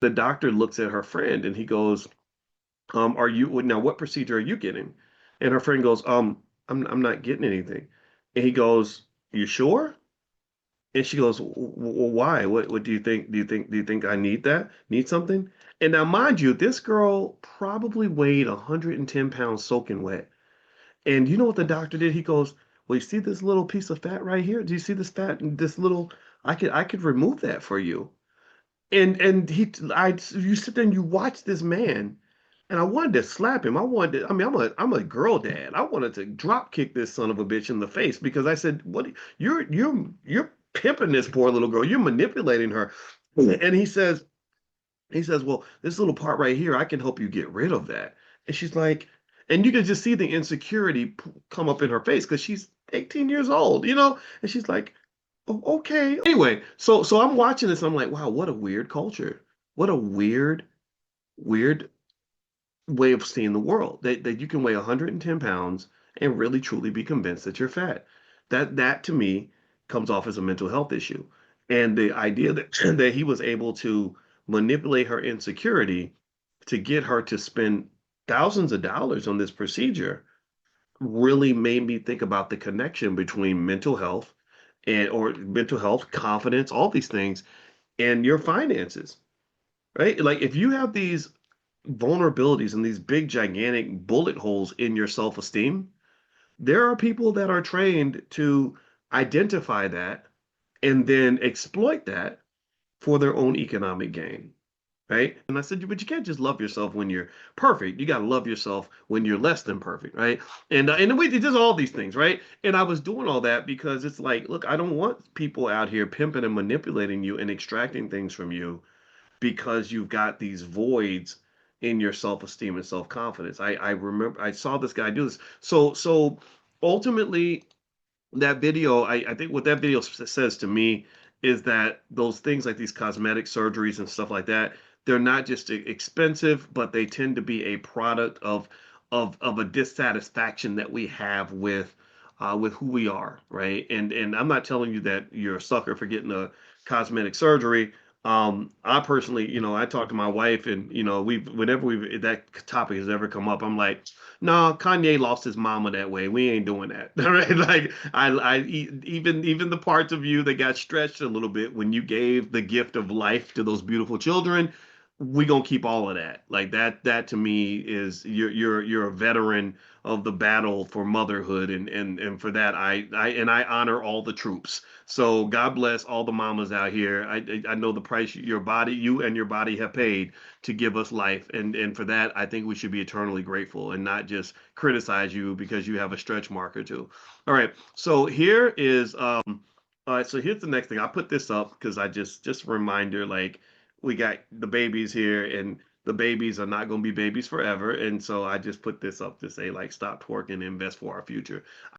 The doctor looks at her friend and he goes, are you now what procedure are you getting? And her friend goes, I'm not getting anything. And he goes, you sure? And she goes, well, why? What do you think? Do you think I need that? Need something? And now, mind you, this girl probably weighed 110 pounds soaking wet. And you know what the doctor did? He goes, well, you see this little piece of fat right here? Do you see this fat and this little? I could remove that for you. And you sit there and you watch this man, and I wanted to slap him. I mean, I'm a girl dad. I wanted to drop kick this son of a bitch in the face because I said, "What? You're pimping this poor little girl. You're manipulating her." And he says, "Well, this little part right here, I can help you get rid of that." And she's like, and you can just see the insecurity come up in her face because she's 18 years old, you know? And she's like, oh, okay. Anyway, so I'm watching this. I'm like, wow, what a weird culture. What a weird way of seeing the world. That you can weigh 110 pounds and really truly be convinced that you're fat. That to me comes off as a mental health issue. And the idea that that he was able to manipulate her insecurity to get her to spend thousands of dollars on this procedure really made me think about the connection between mental health or mental health, confidence, all these things, and your finances, right? Like if you have these vulnerabilities and these big, gigantic bullet holes in your self-esteem, there are people that are trained to identify that and then exploit that for their own economic gain. Right. And I said, but you can't just love yourself when you're perfect. You got to love yourself when you're less than perfect. Right. And we did just all these things. Right. And I was doing all that because it's like, look, I don't want people out here pimping and manipulating you and extracting things from you because you've got these voids in your self-esteem and self-confidence. I remember I saw this guy do this. So ultimately that video, I think what that video says to me is that those things like these cosmetic surgeries and stuff like that, they're not just expensive, but they tend to be a product of a dissatisfaction that we have with who we are, right? And I'm not telling you that you're a sucker for getting a cosmetic surgery. I personally, I talk to my wife, and whenever we that topic has ever come up, I'm like, no, Kanye lost his mama that way. We ain't doing that. All right. Like even the parts of you that got stretched a little bit when you gave the gift of life to those beautiful children, we gonna keep all of that. Like that to me is you're a veteran of the battle for motherhood, and for that I honor all the troops. So God bless all the mamas out here. I know the price you and your body have paid to give us life. And for that, I think we should be eternally grateful and not just criticize you because you have a stretch mark or two. All right. So here is all right, so here's the next thing. I put this up because I just a reminder, like we got the babies here and the babies are not going to be babies forever. And so I just put this up to say like stop twerking and invest for our future.